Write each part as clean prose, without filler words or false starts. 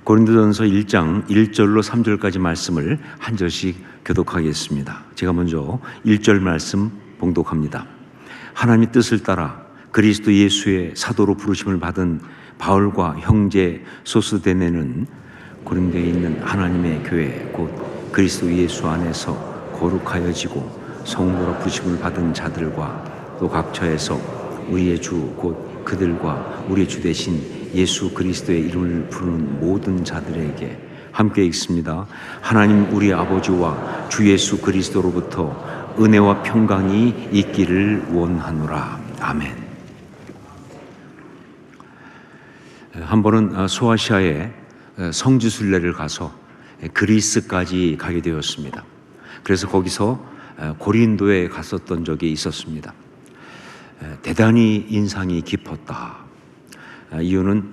고린도전서 1장 1절로 3절까지 말씀을 한 절씩 교독하겠습니다. 제가 먼저 1절 말씀 봉독합니다. 하나님의 뜻을 따라 그리스도 예수의 사도로 부르심을 받은 바울과 형제 소스데네는 고린도에 있는 하나님의 교회 곧 그리스도 예수 안에서 거룩하여지고 성도로 부르심을 받은 자들과 또 각처에서 우리의 주 곧 그들과 우리의 주 되신 예수 그리스도의 이름을 부르는 모든 자들에게 함께 읽습니다. 하나님 우리 아버지와 주 예수 그리스도로부터 은혜와 평강이 있기를 원하노라. 아멘. 한 번은 소아시아에 성지순례를 가서 그리스까지 가게 되었습니다. 그래서 거기서 고린도에 갔었던 적이 있었습니다. 대단히 인상이 깊었다. 이유는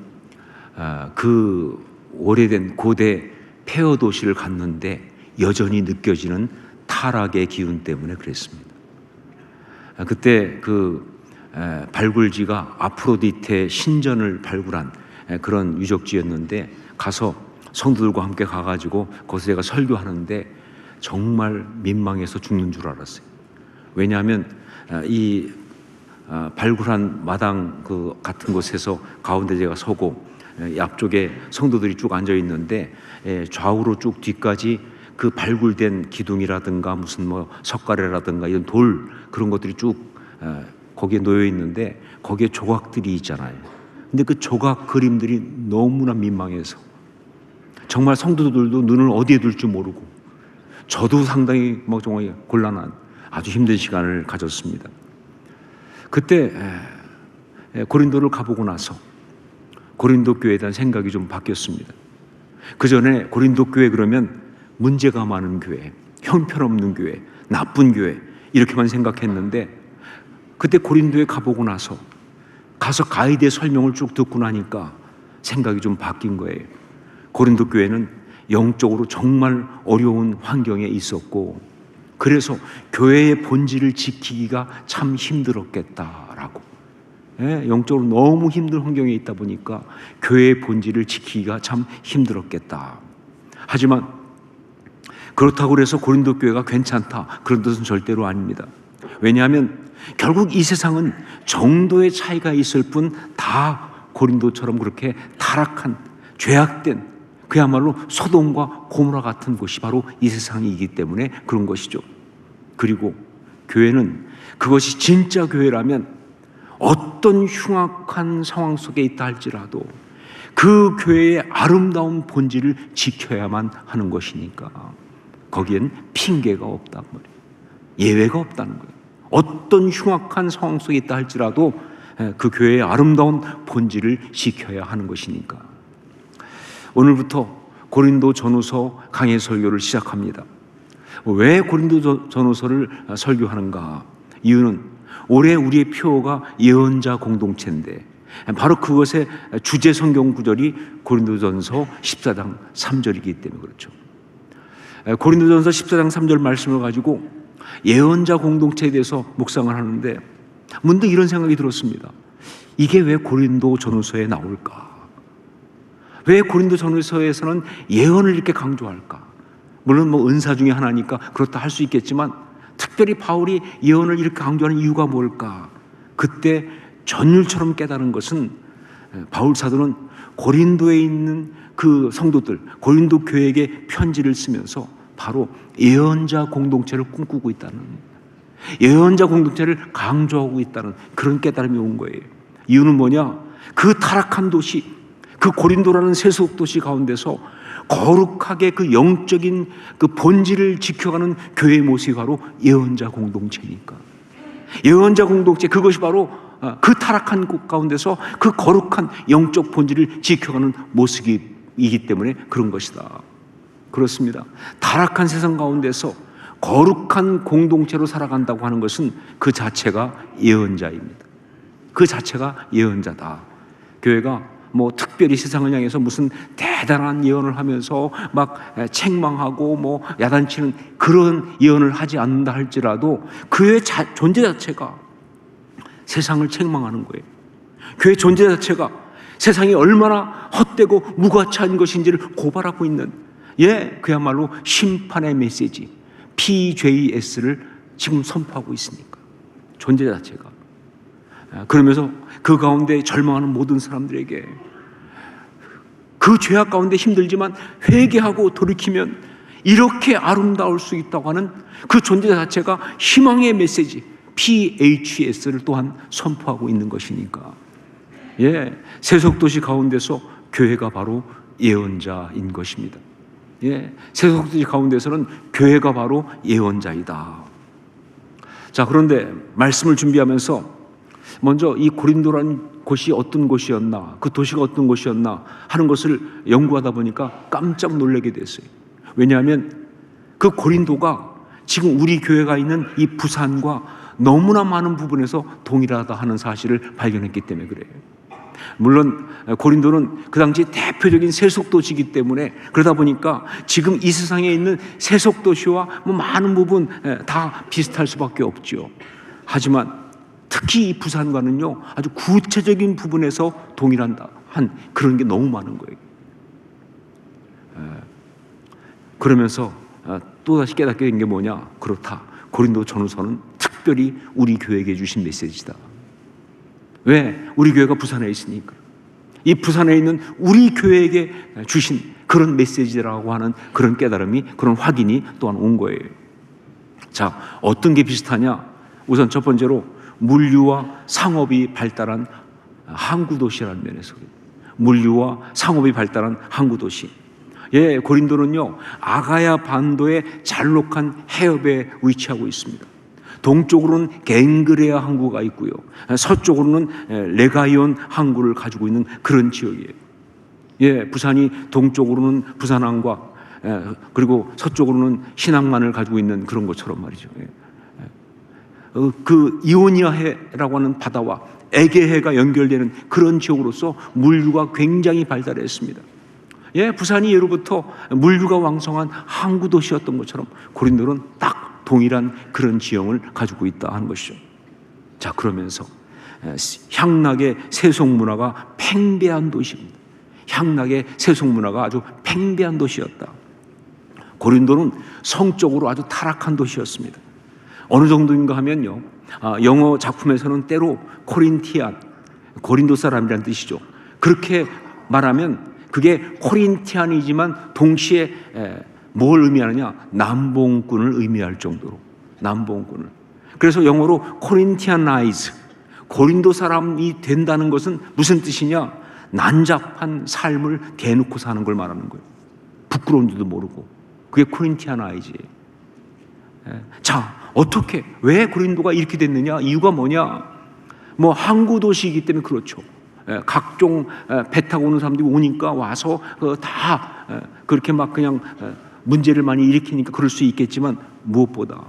그 오래된 고대 폐허 도시를 갔는데 여전히 느껴지는 타락의 기운 때문에 그랬습니다. 그때 그 발굴지가 아프로디테 신전을 발굴한 그런 유적지였는데 가서 성도들과 함께 가가지고 거기서 제가 설교하는데 정말 민망해서 죽는 줄 알았어요. 왜냐하면 이 발굴한 마당 그 같은 곳에서 가운데 제가 서고 앞쪽에 성도들이 쭉 앉아 있는데 좌우로 쭉 뒤까지 그 발굴된 기둥이라든가 무슨 뭐 석가래라든가 이런 돌 그런 것들이 쭉 거기에 놓여 있는데 거기에 조각들이 있잖아요. 근데 그 조각 그림들이 너무나 민망해서 정말 성도들도 눈을 어디에 둘지 모르고 저도 상당히 뭐 정말 곤란한 아주 힘든 시간을 가졌습니다. 그때 고린도를 가보고 나서 고린도 교회에 대한 생각이 좀 바뀌었습니다. 그 전에 고린도 교회 그러면 문제가 많은 교회, 형편없는 교회, 나쁜 교회 이렇게만 생각했는데 그때 고린도에 가보고 나서 가서 가이드의 설명을 쭉 듣고 나니까 생각이 좀 바뀐 거예요. 고린도 교회는 영적으로 정말 어려운 환경에 있었고 그래서 교회의 본질을 지키기가 참 힘들었겠다라고. 영적으로 너무 힘든 환경에 있다 보니까 교회의 본질을 지키기가 참 힘들었겠다. 하지만 그렇다고 해서 고린도 교회가 괜찮다 그런 뜻은 절대로 아닙니다. 왜냐하면 결국 이 세상은 정도의 차이가 있을 뿐 다 고린도처럼 그렇게 타락한 죄악된 그야말로 소돔과 고모라 같은 곳이 바로 이 세상이기 때문에 그런 것이죠. 그리고 교회는 그것이 진짜 교회라면 어떤 흉악한 상황 속에 있다 할지라도 그 교회의 아름다운 본질을 지켜야만 하는 것이니까 거기엔 핑계가 없단 말이에요. 예외가 없다는 거예요. 어떤 흉악한 상황 속에 있다 할지라도 그 교회의 아름다운 본질을 지켜야 하는 것이니까. 오늘부터 고린도 전후서 강해 설교를 시작합니다. 왜 고린도 전후서를 설교하는가? 이유는 올해 우리의 표어가 예언자 공동체인데 바로 그것의 주제 성경 구절이 고린도전서 14장 3절이기 때문에 그렇죠. 고린도전서 14장 3절 말씀을 가지고 예언자 공동체에 대해서 묵상을 하는데 문득 이런 생각이 들었습니다. 이게 왜 고린도 전후서에 나올까? 왜 고린도 전후서에서는 예언을 이렇게 강조할까? 물론 뭐 은사 중에 하나니까 그렇다 할 수 있겠지만 특별히 바울이 예언을 이렇게 강조하는 이유가 뭘까? 그때 전율처럼 깨달은 것은 바울 사도는 고린도에 있는 그 성도들, 고린도 교회에게 편지를 쓰면서 바로 예언자 공동체를 꿈꾸고 있다는, 예언자 공동체를 강조하고 있다는 그런 깨달음이 온 거예요. 이유는 뭐냐? 그 타락한 도시, 그 고린도라는 세속 도시 가운데서 거룩하게 그 영적인 그 본질을 지켜가는 교회의 모습이 바로 예언자 공동체니까. 예언자 공동체, 그것이 바로 그 타락한 곳 가운데서 그 거룩한 영적 본질을 지켜가는 모습이기 때문에 그런 것이다. 그렇습니다. 타락한 세상 가운데서 거룩한 공동체로 살아간다고 하는 것은 그 자체가 예언자입니다. 그 자체가 예언자다. 교회가 뭐 특별히 세상을 향해서 무슨 대단한 예언을 하면서 막 책망하고 뭐 야단치는 그런 예언을 하지 않는다 할지라도 그의 존재 자체가 세상을 책망하는 거예요. 교회 존재 자체가 세상이 얼마나 헛되고 무가치한 것인지를 고발하고 있는, 그야말로 심판의 메시지 PJS를 지금 선포하고 있으니까, 존재 자체가. 그러면서 그 가운데 절망하는 모든 사람들에게 그 죄악 가운데 힘들지만 회개하고 돌이키면 이렇게 아름다울 수 있다고 하는 그 존재 자체가 희망의 메시지 PHS를 또한 선포하고 있는 것이니까, 세속도시 가운데서 교회가 바로 예언자인 것입니다. 세속도시 가운데서는 교회가 바로 예언자이다. 자, 그런데 말씀을 준비하면서 먼저 이 고린도라는 곳이 어떤 곳이었나, 그 도시가 어떤 곳이었나 하는 것을 연구하다 보니까 깜짝 놀라게 됐어요. 왜냐하면 그 고린도가 지금 우리 교회가 있는 이 부산과 너무나 많은 부분에서 동일하다 하는 사실을 발견했기 때문에 그래요. 물론 고린도는 그 당시 대표적인 세속도시이기 때문에, 그러다 보니까 지금 이 세상에 있는 세속도시와 많은 부분 다 비슷할 수밖에 없죠. 하지만 특히 이 부산과는요, 아주 구체적인 부분에서 동일한다 한 그런 게 너무 많은 거예요. 그러면서 또다시 깨닫게 된 게 뭐냐? 그렇다, 고린도 전후서는 특별히 우리 교회에게 주신 메시지다. 왜? 우리 교회가 부산에 있으니까. 이 부산에 있는 우리 교회에게 주신 그런 메시지라고 하는 그런 깨달음이, 그런 확인이 또한 온 거예요. 자, 어떤 게 비슷하냐? 우선 첫 번째로 물류와 상업이 발달한 항구도시라는 면에서, 물류와 상업이 발달한 항구도시. 고린도는요, 아가야 반도의 잘록한 해협에 위치하고 있습니다. 동쪽으로는 갱그레아 항구가 있고요, 서쪽으로는 레가이온 항구를 가지고 있는 그런 지역이에요. 부산이 동쪽으로는 부산항과 그리고 서쪽으로는 신항만을 가지고 있는 그런 것처럼 말이죠. 그 이오니아해라고 하는 바다와 에게해가 연결되는 그런 지역으로서 물류가 굉장히 발달했습니다. 부산이 예로부터 물류가 왕성한 항구 도시였던 것처럼 고린도는 딱 동일한 그런 지형을 가지고 있다 하는 것이죠. 자, 그러면서 향락의 세속 문화가 팽배한 도시입니다. 향락의 세속 문화가 아주 팽배한 도시였다. 고린도는 성적으로 아주 타락한 도시였습니다. 어느 정도인가 하면요, 영어 작품에서는 때로 코린티안, 고린도 사람이라는 뜻이죠. 그렇게 말하면 그게 코린티안이지만 동시에 뭘 의미하느냐? 남봉꾼을 의미할 정도로, 남봉꾼을. 그래서 영어로 코린티안나이즈, 고린도 사람이 된다는 것은 무슨 뜻이냐? 난잡한 삶을 대놓고 사는 걸 말하는 거예요. 부끄러운 줄도 모르고. 그게 코린티안나이즈예요. 자, 어떻게, 왜 고린도가 이렇게 됐느냐? 이유가 뭐냐? 항구 도시이기 때문에 그렇죠. 각종 배 타고 오는 사람들이 오니까 와서 다 그렇게 막 그냥 문제를 많이 일으키니까 그럴 수 있겠지만, 무엇보다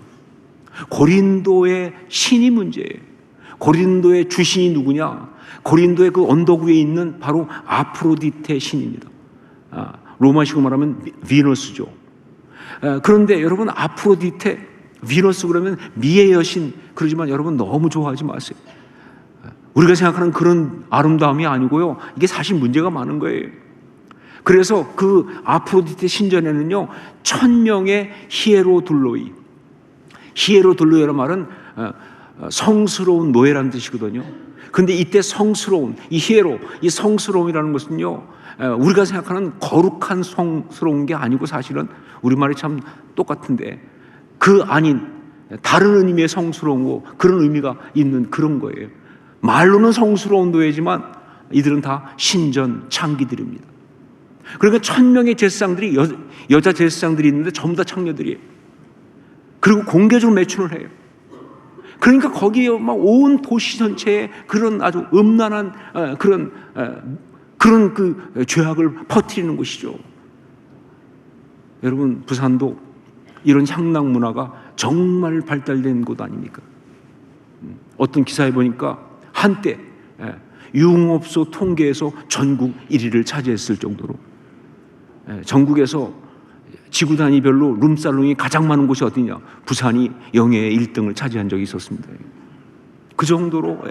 고린도의 신이 문제예요. 고린도의 주신이 누구냐? 고린도의 그 언덕 위에 있는 바로 아프로디테 신입니다. 로마식으로 말하면 비너스죠. 그런데 여러분, 아프로디테, 비너스 그러면 미의 여신 그러지만 여러분 너무 좋아하지 마세요. 우리가 생각하는 그런 아름다움이 아니고요, 이게 사실 문제가 많은 거예요. 그래서 그 아프로디테 신전에는요, 1000명의 히에로둘로이, 히에로둘로이라는 말은 성스러운 노예라는 뜻이거든요. 근데 이때 성스러운, 이 히에로, 이 성스러움이라는 것은요, 우리가 생각하는 거룩한 성스러운 게 아니고 사실은 우리말이 참 똑같은데 그 아닌 다른 의미의 성스러운 그런 의미가 있는 그런 거예요. 말로는 성스러운 노예지만 이들은 다 신전 창기들입니다. 그러니까 1000명의 제사장들이 여자 제사장들이 있는데 전부 다 창녀들이에요. 그리고 공개적으로 매춘을 해요. 그러니까 거기에 막 온 도시 전체에 그런 아주 음란한 그런 그 죄악을 퍼뜨리는 것이죠. 여러분, 부산도 이런 향락 문화가 정말 발달된 곳 아닙니까? 어떤 기사에 보니까 한때 유흥업소 통계에서 전국 1위를 차지했을 정도로, 전국에서 지구 단위별로 룸살롱이 가장 많은 곳이 어디냐? 부산이 영예의 1등을 차지한 적이 있었습니다. 그 정도로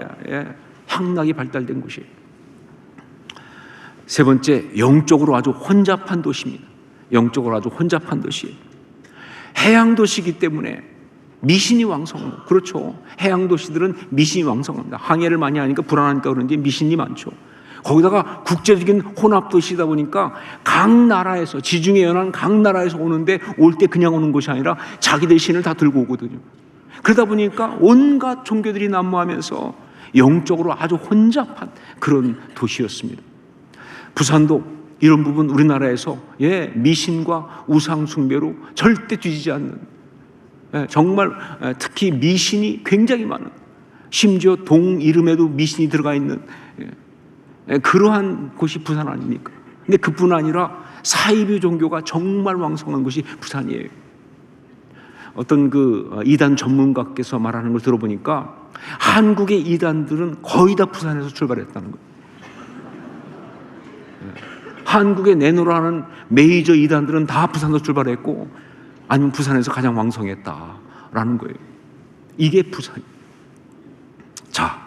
향락이 발달된 곳이에요. 세 번째, 영적으로 아주 혼잡한 도시입니다. 영적으로 아주 혼잡한 도시. 해양 도시이기 때문에 미신이 왕성하고, 그렇죠. 해양 도시들은 미신이 왕성합니다. 항해를 많이 하니까 불안하니까 그런지 미신이 많죠. 거기다가 국제적인 혼합 도시다 보니까 각 나라에서, 지중해 연안 각 나라에서 오는데 올 때 그냥 오는 것이 아니라 자기들 신을 다 들고 오거든요. 그러다 보니까 온갖 종교들이 난무하면서 영적으로 아주 혼잡한 그런 도시였습니다. 부산도 이런 부분 우리나라에서 미신과 우상 숭배로 절대 뒤지지 않는, 정말 특히 미신이 굉장히 많은, 심지어 동 이름에도 미신이 들어가 있는 그러한 곳이 부산 아닙니까? 근데 그뿐 아니라 사이비 종교가 정말 왕성한 곳이 부산이에요. 어떤 그 이단 전문가께서 말하는 걸 들어보니까 한국의 이단들은 거의 다 부산에서 출발했다는 거예요. 한국에 내노라 하는 메이저 이단들은 다 부산에서 출발했고, 아니면 부산에서 가장 왕성했다라는 거예요. 이게 부산이에요. 자,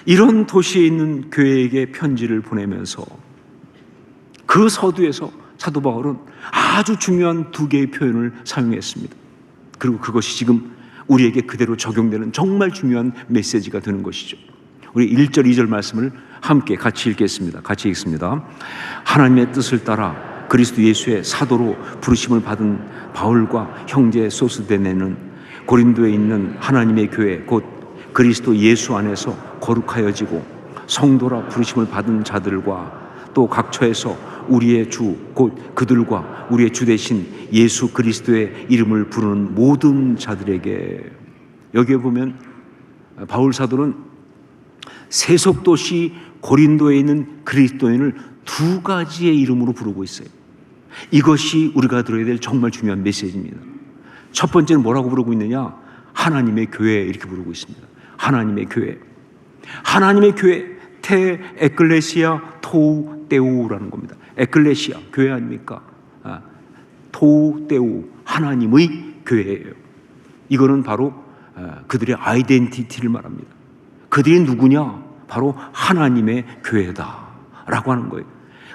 이런 도시에 있는 교회에게 편지를 보내면서 그 서두에서 사도 바울은 아주 중요한 두 개의 표현을 사용했습니다. 그리고 그것이 지금 우리에게 그대로 적용되는 정말 중요한 메시지가 되는 것이죠. 우리 1절, 2절 말씀을 함께 같이 읽겠습니다. 같이 읽습니다. 하나님의 뜻을 따라 그리스도 예수의 사도로 부르심을 받은 바울과 형제 소스데네는 고린도에 있는 하나님의 교회 곧 그리스도 예수 안에서 거룩하여지고 성도라 부르심을 받은 자들과 또 각처에서 우리의 주 곧 그들과 우리의 주 되신 예수 그리스도의 이름을 부르는 모든 자들에게. 여기에 보면 바울 사도는 세속도시 고린도에 있는 그리스도인을 두 가지의 이름으로 부르고 있어요. 이것이 우리가 들어야 될 정말 중요한 메시지입니다. 첫 번째는 뭐라고 부르고 있느냐? 하나님의 교회, 이렇게 부르고 있습니다. 하나님의 교회. 하나님의 교회, 테 에클레시아 토우 데우라는 겁니다. 에클레시아, 교회 아닙니까? 토우 데우, 하나님의 교회예요. 이거는 바로 그들의 아이덴티티를 말합니다. 그들이 누구냐? 바로 하나님의 교회다라고 하는 거예요.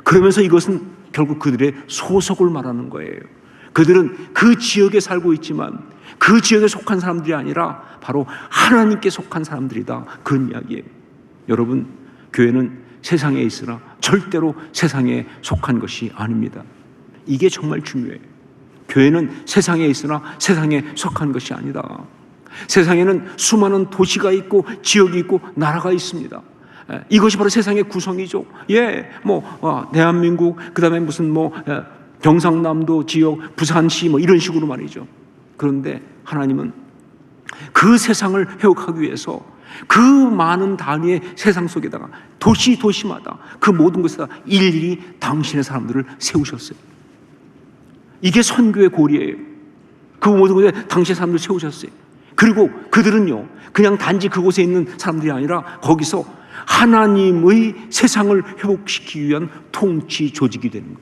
그러면서 이것은 결국 그들의 소속을 말하는 거예요. 그들은 그 지역에 살고 있지만 그 지역에 속한 사람들이 아니라 바로 하나님께 속한 사람들이다, 그런 이야기예요. 여러분, 교회는 세상에 있으나 절대로 세상에 속한 것이 아닙니다. 이게 정말 중요해요. 교회는 세상에 있으나 세상에 속한 것이 아니다. 세상에는 수많은 도시가 있고 지역이 있고 나라가 있습니다. 이것이 바로 세상의 구성이죠. 대한민국, 그 다음에 무슨 경상남도 지역, 부산시 이런 식으로 말이죠. 그런데 하나님은 그 세상을 회복하기 위해서 그 많은 단위의 세상 속에다가 도시마다 그 모든 곳에다 일일이 당신의 사람들을 세우셨어요. 이게 선교의 고리예요. 그 모든 곳에 당신의 사람들을 세우셨어요. 그리고 그들은요, 그냥 단지 그곳에 있는 사람들이 아니라 거기서 하나님의 세상을 회복시키기 위한 통치 조직이 되는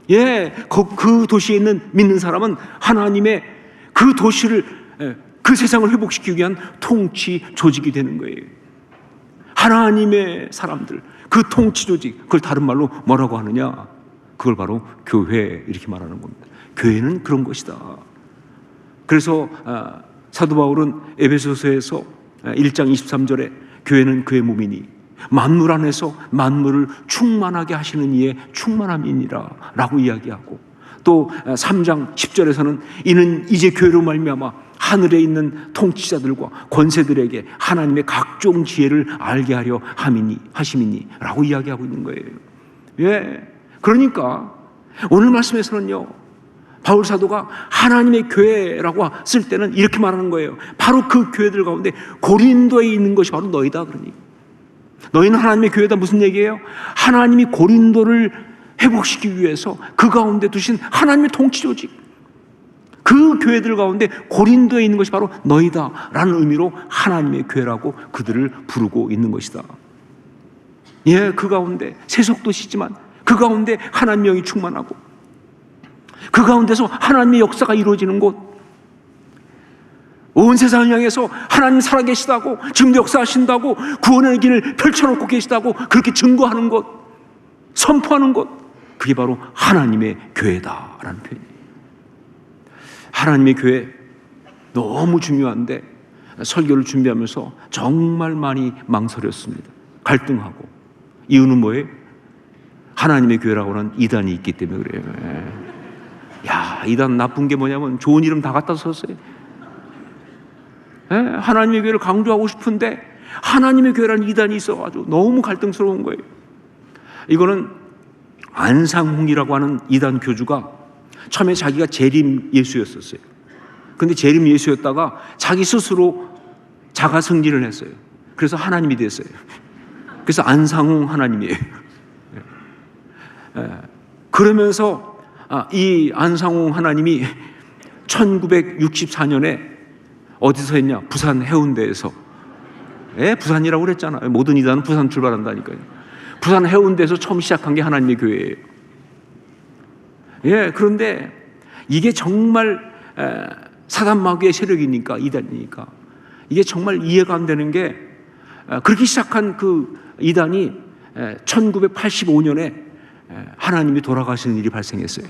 거예요. 그 도시에 있는 믿는 사람은 하나님의 그 도시를, 그 세상을 회복시키기 위한 통치 조직이 되는 거예요. 하나님의 사람들, 그 통치 조직, 그걸 다른 말로 뭐라고 하느냐? 그걸 바로 교회, 이렇게 말하는 겁니다. 교회는 그런 것이다. 그래서 사도 바울은 에베소서에서 1장 23절에 교회는 그의 몸이니 만물 안에서 만물을 충만하게 하시는 이의 충만함이니라 라고 이야기하고, 또 3장 10절에서는 이는 이제 교회로 말미암아 하늘에 있는 통치자들과 권세들에게 하나님의 각종 지혜를 알게 하려 하심이니 라고 이야기하고 있는 거예요. 그러니까 오늘 말씀에서는요, 바울 사도가 하나님의 교회라고 쓸 때는 이렇게 말하는 거예요. 바로 그 교회들 가운데 고린도에 있는 것이 바로 너희다. 그러니 너희는 하나님의 교회다. 무슨 얘기예요? 하나님이 고린도를 회복시키기 위해서 그 가운데 두신 하나님의 통치 조직, 그 교회들 가운데 고린도에 있는 것이 바로 너희다 라는 의미로 하나님의 교회라고 그들을 부르고 있는 것이다. 그 가운데 세속도시지만 그 가운데 하나님의 영이 충만하고 그 가운데서 하나님의 역사가 이루어지는 곳, 온 세상을 향해서 하나님 살아계시다고, 지금도 역사하신다고, 구원의 길을 펼쳐놓고 계시다고 그렇게 증거하는 곳, 선포하는 것, 그게 바로 하나님의 교회다라는 표현이에요. 하나님의 교회 너무 중요한데 설교를 준비하면서 정말 많이 망설였습니다. 갈등하고. 이유는 뭐예요? 하나님의 교회라고 하는 이단이 있기 때문에 그래요. 야, 이단 나쁜 게 뭐냐면 좋은 이름 다 갖다 썼어요. 하나님의 교회를 강조하고 싶은데 하나님의 교회라는 이단이 있어가지고 너무 갈등스러운 거예요. 이거는 안상홍이라고 하는 이단 교주가 처음에 자기가 재림 예수였었어요. 근데 재림 예수였다가 자기 스스로 자가 승진을 했어요. 그래서 하나님이 됐어요. 그래서 안상홍 하나님이에요. 그러면서 이 안상홍 하나님이 1964년에 어디서 했냐? 부산 해운대에서. 부산이라고 그랬잖아요. 모든 이단은 부산 출발한다니까요. 부산 해운대에서 처음 시작한 게 하나님의 교회예요. 그런데 이게 정말 사단 마귀의 세력이니까, 이단이니까 이게 정말 이해가 안 되는 게, 그렇게 시작한 그 이단이 1985년에 하나님이 돌아가시는 일이 발생했어요.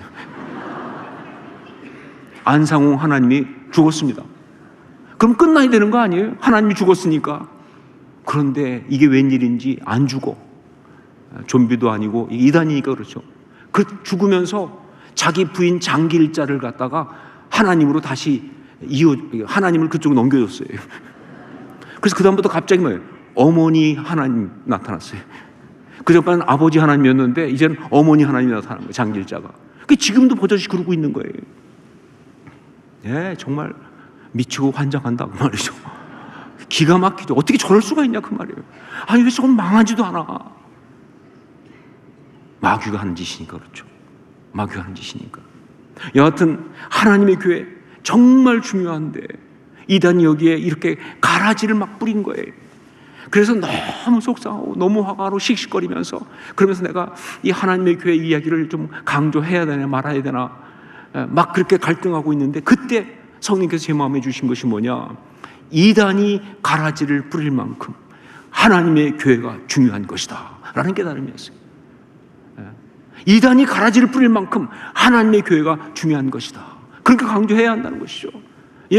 안상홍 하나님이 죽었습니다. 그럼 끝나야 되는 거 아니에요? 하나님이 죽었으니까. 그런데 이게 웬일인지 안 죽어. 좀비도 아니고 이단이니까 그렇죠. 그 죽으면서 자기 부인 장길자를 갖다가 하나님으로 다시 하나님을 그쪽으로 넘겨줬어요. 그래서 그 다음부터 갑자기 뭐예요? 어머니 하나님 나타났어요. 그전까지는 아버지 하나님이었는데 이제는 어머니 하나님이 나타난 거예요. 장길자가. 지금도 버젓이 그러고 있는 거예요. 정말 미치고 환장한다 그 말이죠. 기가 막히죠. 어떻게 저럴 수가 있냐 그 말이에요. 아니 왜 저건 망하지도 않아. 마귀가 하는 짓이니까 그렇죠. 마귀가 하는 짓이니까. 여하튼 하나님의 교회 정말 중요한데 이단이 여기에 이렇게 가라지를 막 뿌린 거예요. 그래서 너무 속상하고 너무 화가 나고 씩씩거리면서, 그러면서 내가 이 하나님의 교회 이야기를 좀 강조해야 되나 말아야 되나 막 그렇게 갈등하고 있는데, 그때 성령께서 제 마음에 주신 것이 뭐냐? 이단이 가라지를 뿌릴 만큼 하나님의 교회가 중요한 것이다 라는 깨달음이었어요. 이단이 가라지를 뿌릴 만큼 하나님의 교회가 중요한 것이다. 그렇게 강조해야 한다는 것이죠.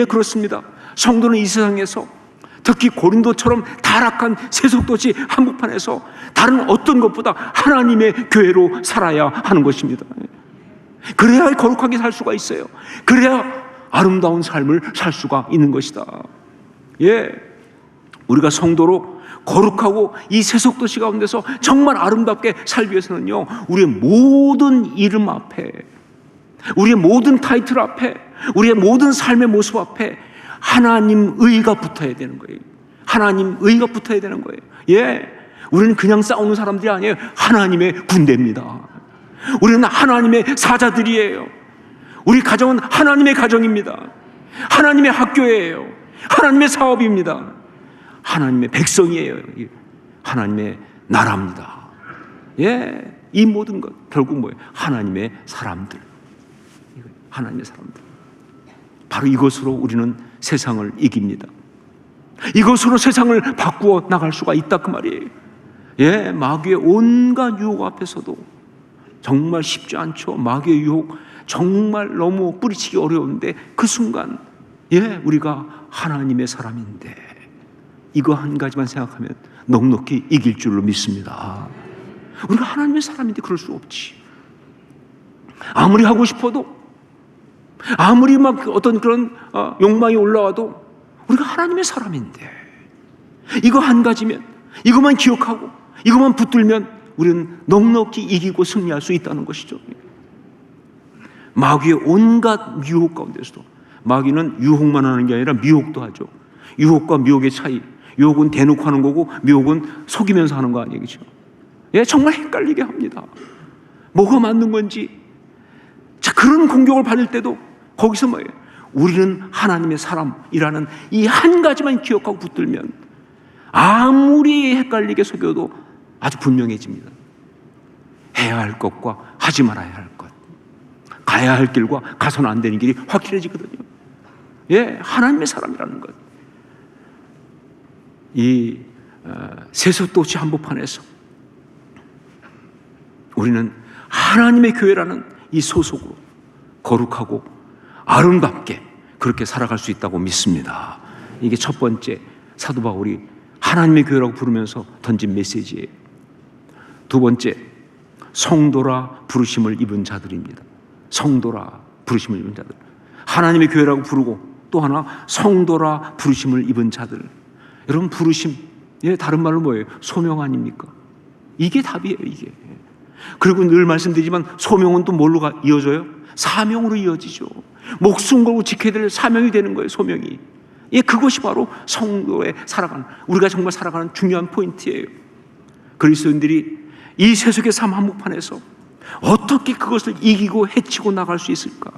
그렇습니다. 성도는 이 세상에서, 특히 고린도처럼 타락한 세속도시 한복판에서 다른 어떤 것보다 하나님의 교회로 살아야 하는 것입니다. 그래야 거룩하게 살 수가 있어요. 그래야 아름다운 삶을 살 수가 있는 것이다. 우리가 성도로 거룩하고 이 세속도시 가운데서 정말 아름답게 살기 위해서는요, 우리의 모든 이름 앞에, 우리의 모든 타이틀 앞에, 우리의 모든 삶의 모습 앞에 하나님 의가 붙어야 되는 거예요. 하나님 의가 붙어야 되는 거예요. 우리는 그냥 싸우는 사람들이 아니에요. 하나님의 군대입니다. 우리는 하나님의 사자들이에요. 우리 가정은 하나님의 가정입니다. 하나님의 학교예요. 하나님의 사업입니다. 하나님의 백성이에요. 하나님의 나라입니다. 이 모든 것 결국 뭐예요? 하나님의 사람들. 하나님의 사람들. 바로 이것으로 우리는 세상을 이깁니다. 이것으로 세상을 바꾸어 나갈 수가 있다 그 말이에요. 마귀의 온갖 유혹 앞에서도 정말 쉽지 않죠. 마귀의 유혹 정말 너무 뿌리치기 어려운데, 그 순간 우리가 하나님의 사람인데 이거 한 가지만 생각하면 넉넉히 이길 줄로 믿습니다. 우리가 하나님의 사람인데 그럴 수 없지. 아무리 하고 싶어도, 아무리 막 어떤 그런 욕망이 올라와도 우리가 하나님의 사람인데, 이거 한 가지면, 이것만 기억하고 이것만 붙들면 우리는 넉넉히 이기고 승리할 수 있다는 것이죠. 마귀의 온갖 유혹 가운데서도, 마귀는 유혹만 하는 게 아니라 미혹도 하죠. 유혹과 미혹의 차이. 유혹은 대놓고 하는 거고 미혹은 속이면서 하는 거 아니겠죠. 정말 헷갈리게 합니다. 뭐가 맞는 건지. 자, 그런 공격을 받을 때도 거기서 뭐예요? 우리는 하나님의 사람이라는 이 한 가지만 기억하고 붙들면 아무리 헷갈리게 속여도 아주 분명해집니다. 해야 할 것과 하지 말아야 할 것, 가야 할 길과 가서는 안 되는 길이 확실해지거든요. 하나님의 사람이라는 것. 이 세속도시 한복판에서 우리는 하나님의 교회라는 이 소속으로 거룩하고 아름답게 그렇게 살아갈 수 있다고 믿습니다. 이게 첫 번째 사도 바울이 하나님의 교회라고 부르면서 던진 메시지예요. 두 번째, 성도라 부르심을 입은 자들입니다. 성도라 부르심을 입은 자들. 하나님의 교회라고 부르고 또 하나 성도라 부르심을 입은 자들. 여러분, 부르심, 다른 말로 뭐예요? 소명 아닙니까? 이게 답이에요, 이게. 그리고 늘 말씀드리지만 소명은 또 뭘로 이어져요? 사명으로 이어지죠. 목숨 걸고 지켜야 될 사명이 되는 거예요, 소명이. 그것이 바로 성도의 살아가는, 우리가 정말 살아가는 중요한 포인트예요. 그리스도인들이 이 세속의 삶 한복판에서 어떻게 그것을 이기고 해치고 나갈 수 있을까?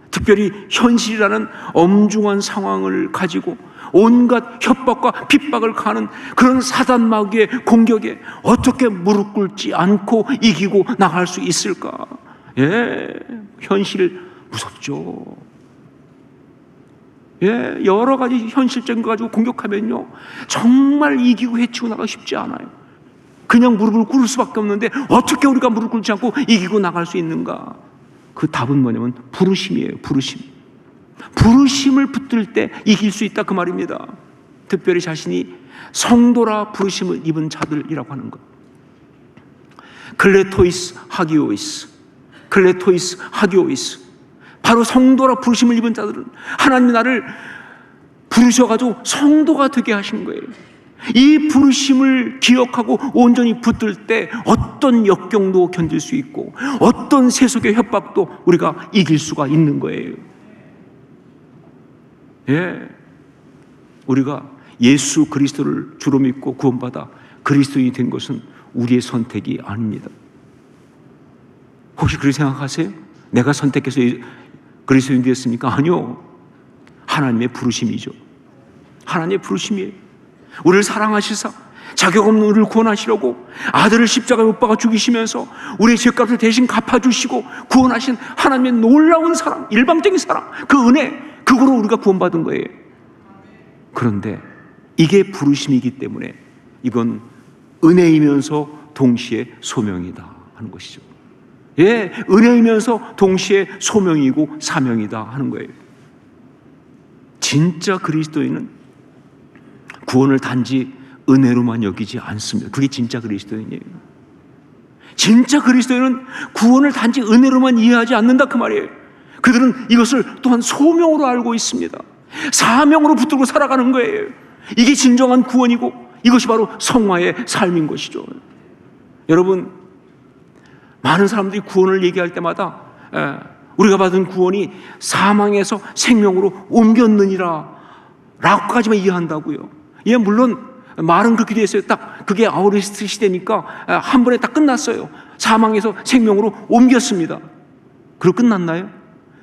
특별히 현실이라는 엄중한 상황을 가지고 온갖 협박과 핍박을 가는 그런 사단 마귀의 공격에 어떻게 무릎 꿇지 않고 이기고 나갈 수 있을까? 현실 무섭죠. 여러 가지 현실적인 거 가지고 공격하면요, 정말 이기고 해치고 나가기 쉽지 않아요. 그냥 무릎을 꿇을 수밖에 없는데 어떻게 우리가 무릎 꿇지 않고 이기고 나갈 수 있는가? 그 답은 뭐냐면 부르심이에요. 부르심을 붙들 때 이길 수 있다, 그 말입니다. 특별히 자신이 성도라 부르심을 입은 자들이라고 하는 것. 클레토이스 하기오이스. 바로 성도라 부르심을 입은 자들은 하나님이 나를 부르셔가지고 성도가 되게 하신 거예요. 이 부르심을 기억하고 온전히 붙들 때 어떤 역경도 견딜 수 있고 어떤 세속의 협박도 우리가 이길 수가 있는 거예요. 우리가 예수 그리스도를 주로 믿고 구원받아 그리스도인이 된 것은 우리의 선택이 아닙니다. 혹시 그렇게 생각하세요? 내가 선택해서 그리스도인이 되었습니까? 아니요. 하나님의 부르심이죠. 하나님의 부르심이에요. 우리를 사랑하시사 자격 없는 우리를 구원하시려고 아들을 십자가에 못 박아 죽이시면서 우리의 죄값을 대신 갚아주시고 구원하신 하나님의 놀라운 사랑, 일방적인 사랑, 그 은혜, 그거로 우리가 구원받은 거예요. 그런데 이게 부르심이기 때문에 이건 은혜이면서 동시에 소명이다 하는 것이죠. 은혜이면서 동시에 소명이고 사명이다 하는 거예요. 진짜 그리스도인은 구원을 단지 은혜로만 여기지 않습니다. 그게 진짜 그리스도인이에요. 진짜 그리스도인은 구원을 단지 은혜로만 이해하지 않는다, 그 말이에요. 그들은 이것을 또한 소명으로 알고 있습니다. 사명으로 붙들고 살아가는 거예요. 이게 진정한 구원이고 이것이 바로 성화의 삶인 것이죠. 여러분, 많은 사람들이 구원을 얘기할 때마다 우리가 받은 구원이 사망에서 생명으로 옮겼느니라 라고까지만 이해한다고요. 물론 말은 그렇게 되어 있어요. 딱 그게 아우구스트 시대니까 한 번에 딱 끝났어요. 사망에서 생명으로 옮겼습니다. 그리고 끝났나요?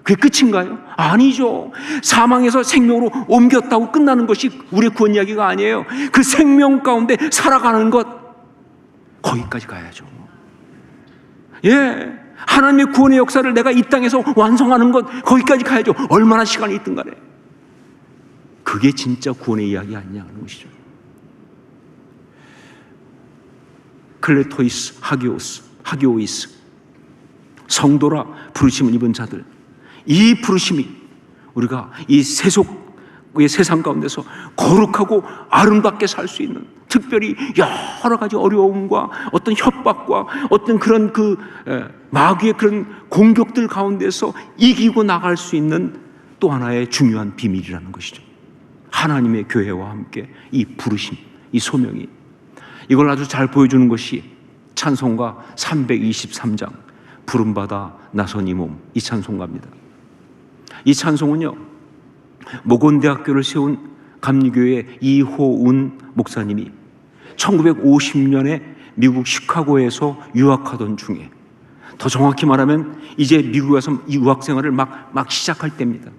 그게 끝인가요? 아니죠. 사망에서 생명으로 옮겼다고 끝나는 것이 우리의 구원 이야기가 아니에요. 그 생명 가운데 살아가는 것, 거기까지 가야죠. 하나님의 구원의 역사를 내가 이 땅에서 완성하는 것, 거기까지 가야죠. 얼마나 시간이 있든 간에. 그게 진짜 구원의 이야기 아니냐 하는 것이죠. 클레토이스 하기오이스, 성도라 부르심을 입은 자들. 이 부르심이 우리가 이 세속의 세상 가운데서 거룩하고 아름답게 살 수 있는, 특별히 여러 가지 어려움과 어떤 협박과 어떤 그런 마귀의 그런 공격들 가운데서 이기고 나갈 수 있는 또 하나의 중요한 비밀이라는 것이죠. 하나님의 교회와 함께 이 부르심, 이 소명이, 이걸 아주 잘 보여주는 것이 찬송가 323장 부름받아 나선 이 몸, 이 찬송가입니다. 이 찬송은요, 모건대학교를 세운 감리교회 이호운 목사님이 1950년에 미국 시카고에서 유학하던 중에, 더 정확히 말하면 이제 미국에서 이 유학 생활을 막 시작할 때입니다.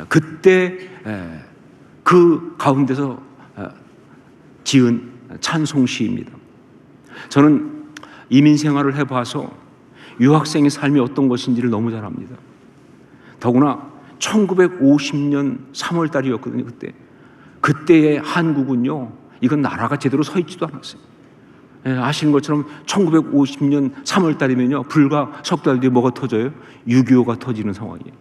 그때 그 가운데서 지은 찬송시입니다. 저는 이민 생활을 해봐서 유학생의 삶이 어떤 것인지를 너무 잘 압니다. 더구나 1950년 3월 달이었거든요. 그때의 한국은요, 이건 나라가 제대로 서 있지도 않았어요. 아시는 것처럼 1950년 3월 달이면요, 불과 석 달 뒤에 뭐가 터져요? 6.25가 터지는 상황이에요.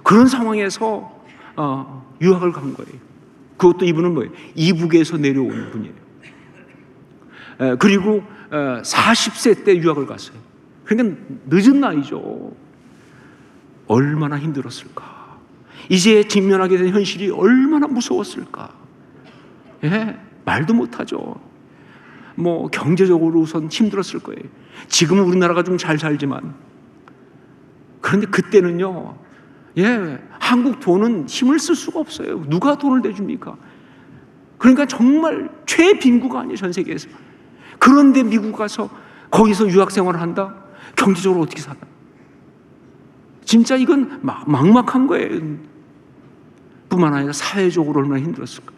그런 상황에서 유학을 간 거예요. 그것도 이분은 뭐예요? 이북에서 내려온 분이에요. 그리고 40세 때 유학을 갔어요. 그러니까 늦은 나이죠. 얼마나 힘들었을까? 이제 직면하게 된 현실이 얼마나 무서웠을까? 말도 못하죠. 뭐 경제적으로 우선 힘들었을 거예요. 지금은 우리나라가 좀 잘 살지만, 그런데 그때는요, 한국 돈은 힘을 쓸 수가 없어요. 누가 돈을 내줍니까? 그러니까 정말 최빈국가 아니에요, 전 세계에서. 그런데 미국 가서 거기서 유학 생활을 한다? 경제적으로 어떻게 살아? 진짜 이건 막막한 거예요. 뿐만 아니라 사회적으로 얼마나 힘들었을까?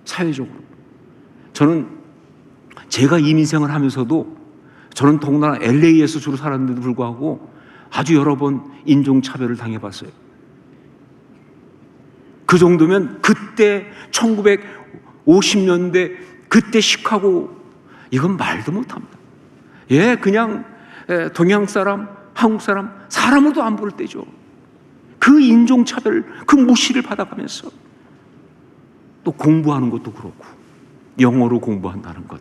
사회적으로. 저는 제가 이민생활을 하면서도, 저는 더군다나 LA에서 주로 살았는데도 불구하고 아주 여러 번 인종차별을 당해봤어요. 그 정도면 그때 1950년대 그때 시카고, 이건 말도 못합니다. 그냥 동양 사람, 한국 사람으로도 안 볼 때죠. 그 인종차별, 그 무시를 받아가면서 또 공부하는 것도 그렇고, 영어로 공부한다는 것.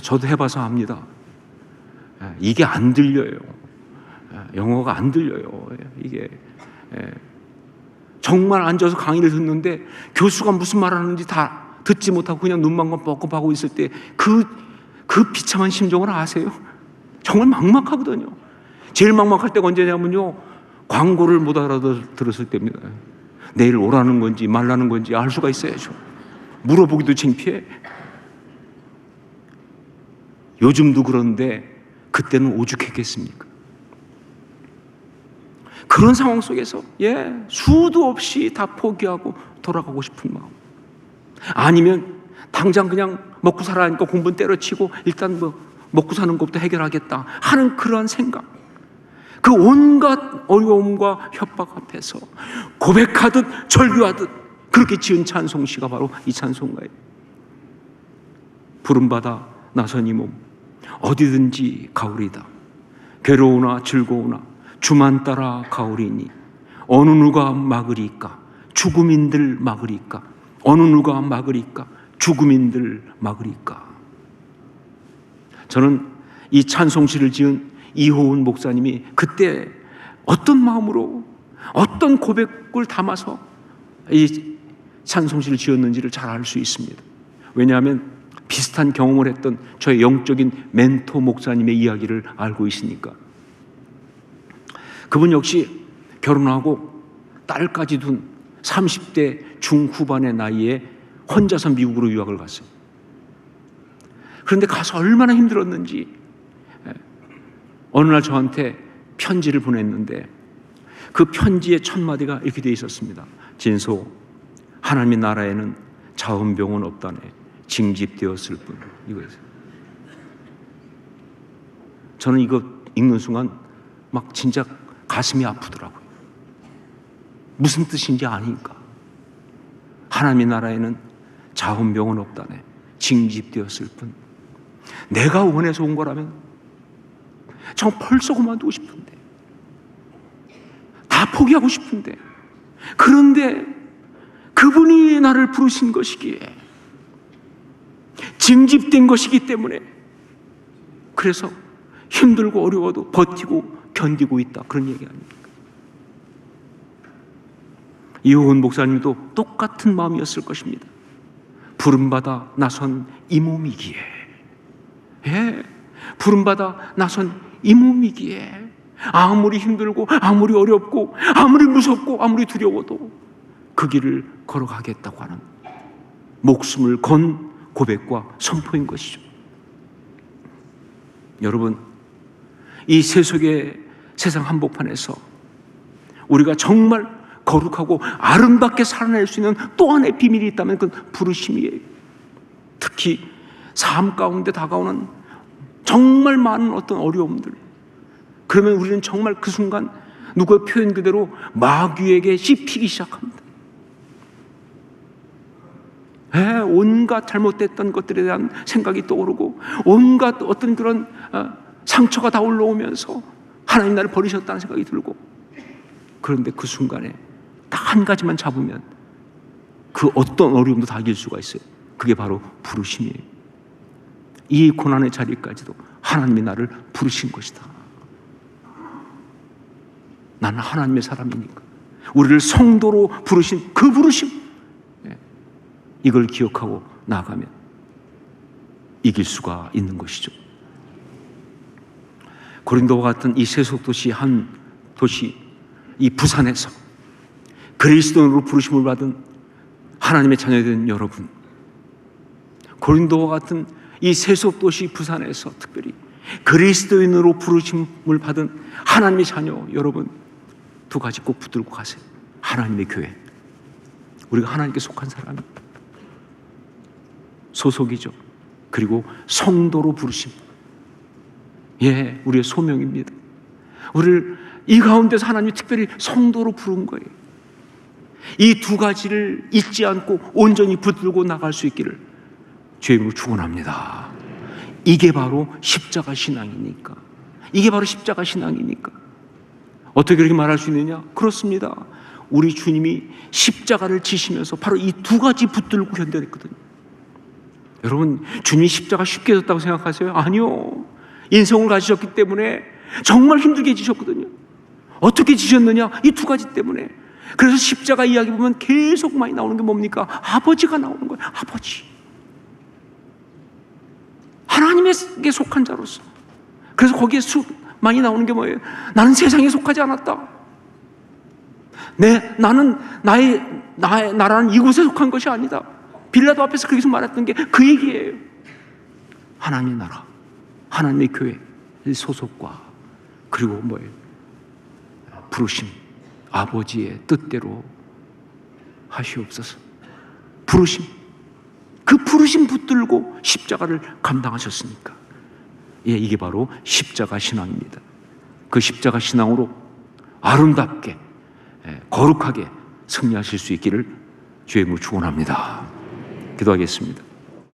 저도 해봐서 압니다. 이게 안 들려요. 영어가 안 들려요. 이게 정말 앉아서 강의를 듣는데 교수가 무슨 말 하는지 다 듣지 못하고 그냥 눈만 뻑뻑하고 있을 때 그 비참한 심정을 아세요? 정말 막막하거든요. 제일 막막할 때가 언제냐면요, 광고를 못 알아들었을 때입니다. 내일 오라는 건지 말라는 건지 알 수가 있어야죠. 물어보기도 창피해. 요즘도 그런데 그때는 오죽했겠습니까? 그런 상황 속에서 수도 없이 다 포기하고 돌아가고 싶은 마음, 아니면 당장 그냥 먹고 살아니까 공부는 때려치고 일단 뭐 먹고 사는 것부터 해결하겠다 하는 그러한 생각, 그 온갖 어려움과 협박 앞에서 고백하듯 절규하듯 그렇게 지은 찬송시가 바로 이 찬송가예요. 부름받아 나선 이 몸 어디든지 가오리다. 괴로우나 즐거우나 주만 따라 가오리니 어느 누가 막으리까? 죽음인들 막으리까? 어느 누가 막으리까? 죽음인들 막으리까? 저는 이 찬송시를 지은 이호은 목사님이 그때 어떤 마음으로, 어떤 고백을 담아서 이 찬송시를 지었는지를 잘 알 수 있습니다. 왜냐하면 비슷한 경험을 했던 저의 영적인 멘토 목사님의 이야기를 알고 있으니까. 그분 역시 결혼하고 딸까지 둔 30대 중후반의 나이에 혼자서 미국으로 유학을 갔어요. 그런데 가서 얼마나 힘들었는지 어느 날 저한테 편지를 보냈는데, 그 편지의 첫 마디가 이렇게 되어 있었습니다. 진소, 하나님의 나라에는 자원병은 없다네. 징집되었을 뿐. 이거였어요. 저는 이거 읽는 순간 막 진짜 가슴이 아프더라고요. 무슨 뜻인지 아니까. 하나님의 나라에는 자원병은 없다네. 징집되었을 뿐. 내가 원해서 온 거라면 정말 벌써 그만두고 싶은데, 다 포기하고 싶은데, 그런데 그분이 나를 부르신 것이기에, 징집된 것이기 때문에, 그래서 힘들고 어려워도 버티고 견디고 있다, 그런 얘기 아닙니까? 이호은 목사님도 똑같은 마음이었을 것입니다. 부름받아 나선 이 몸이기에, 부름받아 나선 이 몸이기에 아무리 힘들고 아무리 어렵고 아무리 무섭고 아무리 두려워도 그 길을 걸어가겠다고 하는 목숨을 건 고백과 선포인 것이죠. 여러분, 이 세속의 세상 한복판에서 우리가 정말 거룩하고 아름답게 살아낼 수 있는 또 하나의 비밀이 있다면 그건 부르심이에요. 특히 삶 가운데 다가오는 정말 많은 어떤 어려움들, 그러면 우리는 정말 그 순간 누구의 표현 그대로 마귀에게 씹히기 시작합니다. 온갖 잘못됐던 것들에 대한 생각이 떠오르고 온갖 어떤 그런 상처가 다 올라오면서 하나님 나를 버리셨다는 생각이 들고, 그런데 그 순간에 딱 한 가지만 잡으면 그 어떤 어려움도 다 이길 수가 있어요. 그게 바로 부르심이에요. 이 고난의 자리까지도 하나님이 나를 부르신 것이다. 나는 하나님의 사람이니까. 우리를 성도로 부르신 그 부르심, 이걸 기억하고 나아가면 이길 수가 있는 것이죠. 고린도와 같은 이 세속도시 한 도시, 이 부산에서 그리스도인으로 부르심을 받은 하나님의 자녀된 여러분, 고린도와 같은 이 세속도시 부산에서 특별히 그리스도인으로 부르심을 받은 하나님의 자녀 여러분, 두 가지 꼭 붙들고 가세요. 하나님의 교회, 우리가 하나님께 속한 사람, 소속이죠. 그리고 성도로 부르심, 우리의 소명입니다. 우리를 이 가운데서 하나님이 특별히 성도로 부른 거예요. 이 두 가지를 잊지 않고 온전히 붙들고 나갈 수 있기를 주의 이름으로 축원합니다. 이게 바로 십자가 신앙이니까. 이게 바로 십자가 신앙이니까. 어떻게 그렇게 말할 수 있느냐? 그렇습니다. 우리 주님이 십자가를 지시면서 바로 이 두 가지 붙들고 견뎌냈거든요. 여러분, 주님이 십자가 쉽게 졌다고 생각하세요? 아니요. 인생을 가지셨기 때문에 정말 힘들게 지셨거든요. 어떻게 지셨느냐? 이 두 가지 때문에. 그래서 십자가 이야기 보면 계속 많이 나오는 게 뭡니까? 아버지가 나오는 거예요. 아버지. 하나님에게 속한 자로서. 그래서 거기에 많이 나오는 게 뭐예요? 나는 세상에 속하지 않았다. 나는 나라는 이곳에 속한 것이 아니다. 빌라도 앞에서 거기서 말했던 게 그 얘기예요. 하나님의 나라, 하나님의 교회 소속과, 그리고 뭐예요? 부르심, 아버지의 뜻대로 하시옵소서. 부르심, 그 부르심 붙들고 십자가를 감당하셨으니까. 이게 바로 십자가 신앙입니다. 그 십자가 신앙으로 아름답게, 거룩하게 승리하실 수 있기를 주의 이름으로 축원합니다. 기도하겠습니다.